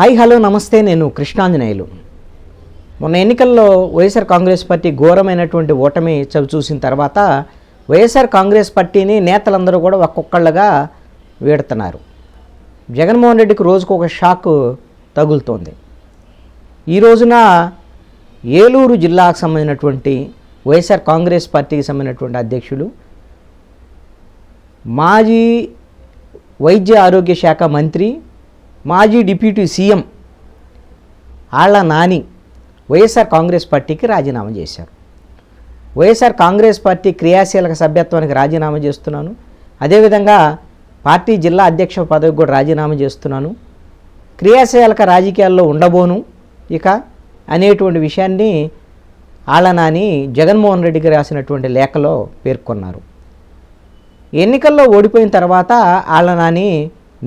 Hi hello నమస్తే, నేను కృష్ణాంజనేయులు. మొన్న ఎన్నికల్లో వైఎస్ఆర్ కాంగ్రెస్ పార్టీ ఘోరమైనటువంటి ఓటమి చూసిన తర్వాత వైఎస్ఆర్ కాంగ్రెస్ పార్టీని నేతలందరూ కూడా ఒక్కొక్కళ్ళగా వీడుతున్నారు. జగన్మోహన్ రెడ్డికి రోజుకు ఒక షాక్ తగులుతోంది. ఈ రోజున ఏలూరు జిల్లాకు సంబంధించినటువంటి వైఎస్ఆర్ కాంగ్రెస్ పార్టీకి సంబంధించినటువంటి అధ్యక్షులు, మాజీ వైద్య ఆరోగ్య శాఖ మంత్రి, మాజీ డిప్యూటీ సీఎం ఆళ్ల నాని వైఎస్ఆర్ కాంగ్రెస్ పార్టీకి రాజీనామా చేశారు. వైఎస్ఆర్ కాంగ్రెస్ పార్టీ క్రియాశీలక సభ్యత్వానికి రాజీనామా చేస్తున్నాను, అదేవిధంగా పార్టీ జిల్లా అధ్యక్ష పదవికి కూడా రాజీనామా చేస్తున్నాను, క్రియాశీలక రాజకీయాల్లో ఉండబోను ఇక అనేటువంటి విషయాన్ని ఆళ్ల నాని జగన్మోహన్ రెడ్డికి రాసినటువంటి లేఖలో పేర్కొన్నారు. ఎన్నికల్లో ఓడిపోయిన తర్వాత ఆళ్ల నాని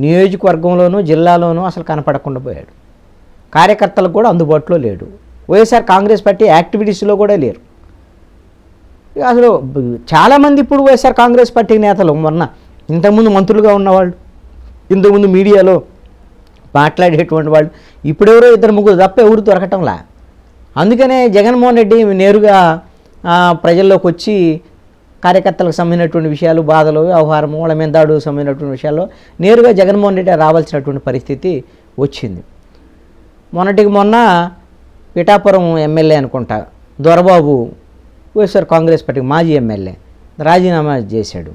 నియోజకవర్గంలోనూ జిల్లాలోనూ అసలు కనపడకుండా పోయాడు. కార్యకర్తలకు కూడా అందుబాటులో లేడు. వైఎస్ఆర్ కాంగ్రెస్ పార్టీ యాక్టివిటీస్లో కూడా లేరు. అసలు చాలామంది ఇప్పుడు వైఎస్ఆర్ కాంగ్రెస్ పార్టీ నేతలు, మొన్న ఇంతకుముందు మంత్రులుగా ఉన్నవాళ్ళు, ఇంతకుముందు మీడియాలో మాట్లాడేటువంటి వాళ్ళు, ఇప్పుడెవరో ఇద్దరు ముగ్గురు తప్ప ఎవరు దొరకటంలా. అందుకనే జగన్మోహన్ రెడ్డి నేరుగా ప్రజల్లోకి వచ్చి కార్యకర్తలకు సంబంధించినటువంటి విషయాలు, బాధలు, వ్యవహారం, వాళ్ళ మీద దాడుకు సంబంధించినటువంటి విషయాల్లో నేరుగా జగన్మోహన్ రెడ్డి రావాల్సినటువంటి పరిస్థితి వచ్చింది. మొన్నటికి మొన్న పిఠాపురం ఎమ్మెల్యే అనుకుంటా దొరబాబు వైఎస్ఆర్ కాంగ్రెస్ పార్టీ మాజీ ఎమ్మెల్యే రాజీనామా చేశాడు.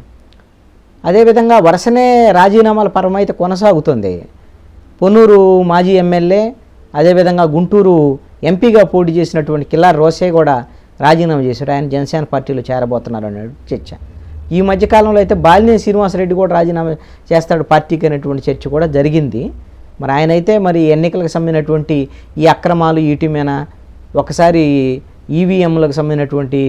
అదేవిధంగా వరుసనే రాజీనామాల పర్వం అయితే కొనసాగుతుంది. పొన్నూరు మాజీ ఎమ్మెల్యే, అదేవిధంగా గుంటూరు ఎంపీగా పోటీ చేసినటువంటి కిల్లారి రోసయ్య కూడా రాజీనామా చేశాడు. ఆయన జనసేన పార్టీలో చేరబోతున్నారు అన్నాడు చర్చ. ఈ మధ్యకాలంలో అయితే బాలినేని శ్రీనివాసరెడ్డి కూడా రాజీనామా చేస్తాడు పార్టీకి అనేటువంటి చర్చ కూడా జరిగింది. మరి ఆయన అయితే మరి ఎన్నికలకు సంబంధించినటువంటి ఈ అక్రమాలు వీటి మీద ఒకసారి ఈవీఎంలకు సంబంధించినటువంటి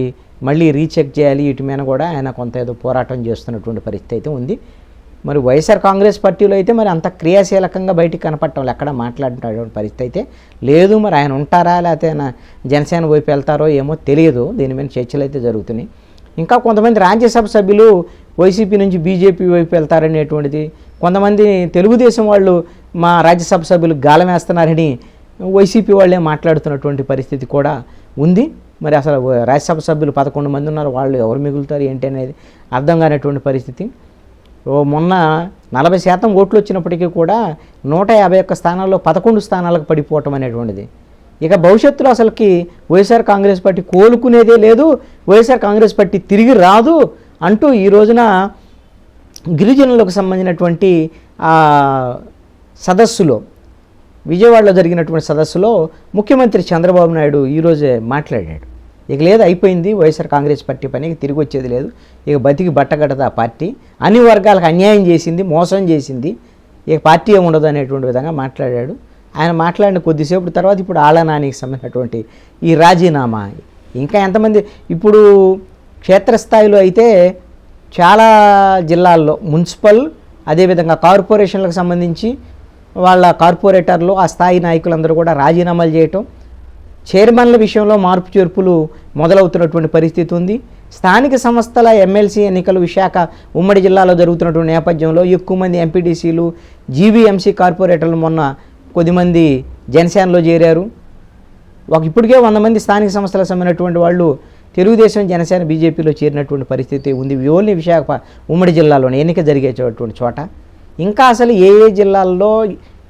మళ్ళీ రీచెక్ చేయాలి, వీటి మీద కూడా ఆయన కొంత ఏదో పోరాటం చేస్తున్నటువంటి పరిస్థితి అయితే ఉంది. మరి వైఎస్ఆర్ కాంగ్రెస్ పార్టీలో అయితే మరి అంత క్రియాశీలకంగా బయటికి కనపడటం, ఎక్కడ మాట్లాడినటువంటి పరిస్థితి అయితే లేదు. మరి ఆయన ఉంటారా లేకపోతే జనసేన వైపు వెళ్తారో ఏమో తెలియదు. దీని మీద చర్చలు అయితే జరుగుతున్నాయి. ఇంకా కొంతమంది రాజ్యసభ సభ్యులు వైసీపీ నుంచి బీజేపీ వైపు వెళ్తారనేటువంటిది, కొంతమంది తెలుగుదేశం వాళ్ళు మా రాజ్యసభ సభ్యులు గాలం వేస్తున్నారని వైసీపీ వాళ్ళే మాట్లాడుతున్నటువంటి పరిస్థితి కూడా ఉంది. మరి అసలు రాజ్యసభ సభ్యులు 11 మంది ఉన్నారు, వాళ్ళు ఎవరు మిగులుతారు ఏంటి అనేది అర్థం కానటువంటి పరిస్థితి. మొన్న 40% ఓట్లు వచ్చినప్పటికీ కూడా 151 స్థానాల్లో 11 స్థానాలకు పడిపోవటం అనేటువంటిది. ఇక భవిష్యత్తులో అసలుకి వైఎస్ఆర్ కాంగ్రెస్ పార్టీ కోలుకునేదే లేదు, వైఎస్ఆర్ కాంగ్రెస్ పార్టీ తిరిగి రాదు అంటూ ఈ రోజున గిరిజనులకు సంబంధించినటువంటి సదస్సులో, విజయవాడలో జరిగినటువంటి సదస్సులో ముఖ్యమంత్రి చంద్రబాబు నాయుడు ఈరోజే మాట్లాడాడు. ఇక లేదు, అయిపోయింది వైఎస్ఆర్ కాంగ్రెస్ పార్టీ పనికి తిరిగి వచ్చేది లేదు, ఇక బతికి బట్టగట్టదు ఆ పార్టీ, అన్ని వర్గాలకు అన్యాయం చేసింది, మోసం చేసింది, ఇక పార్టీ ఏముండదు అనేటువంటి విధంగా మాట్లాడాడు. ఆయన మాట్లాడిన కొద్దిసేపు తర్వాత ఇప్పుడు ఆళ్ల నానికి సంబంధించినటువంటి ఈ రాజీనామా, ఇంకా ఎంతమంది ఇప్పుడు క్షేత్రస్థాయిలో అయితే చాలా జిల్లాల్లో మున్సిపల్, అదేవిధంగా కార్పొరేషన్లకు సంబంధించి వాళ్ళ కార్పొరేటర్లు, ఆ స్థాయి నాయకులందరూ కూడా రాజీనామాలు చేయటం, చైర్మన్ల విషయంలో మార్పు చేర్పులు మొదలవుతున్నటువంటి పరిస్థితి ఉంది. స్థానిక సంస్థల ఎమ్మెల్సీ ఎన్నికలు విశాఖ ఉమ్మడి జిల్లాలో జరుగుతున్నటువంటి నేపథ్యంలో ఎక్కువ మంది ఎంపీటీసీలు, జీవీఎంసీ కార్పొరేటర్లు మొన్న కొద్దిమంది జనసేనలో చేరారు. ఇప్పటికే 100 మంది స్థానిక సంస్థలకు సంబంధించినటువంటి వాళ్ళు తెలుగుదేశం, జనసేన, బీజేపీలో చేరినటువంటి పరిస్థితి ఉంది. ఓన్లీ విశాఖ ఉమ్మడి జిల్లాలోనే ఎన్నిక జరిగేటువంటి చోట. ఇంకా అసలు ఏ జిల్లాల్లో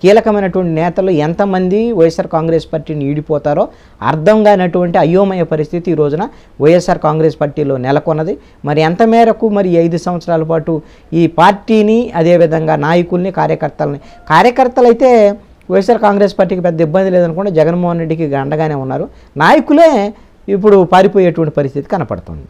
కీలకమైనటువంటి నేతలు ఎంతమంది వైఎస్ఆర్ కాంగ్రెస్ పార్టీని ఈడిపోతారో అర్థం కానటువంటి అయోమయ పరిస్థితి ఈ రోజున వైఎస్ఆర్ కాంగ్రెస్ పార్టీలో నెలకొన్నది. మరి ఎంత మేరకు మరి 5 సంవత్సరాల పాటు ఈ పార్టీని, అదేవిధంగా నాయకుల్ని, కార్యకర్తలు అయితే వైఎస్ఆర్ కాంగ్రెస్ పార్టీకి పెద్ద ఇబ్బంది లేదనుకుంటే జగన్మోహన్ రెడ్డికి అండగానే ఉన్నారు. నాయకులే ఇప్పుడు పారిపోయేటువంటి పరిస్థితి కనపడుతుంది.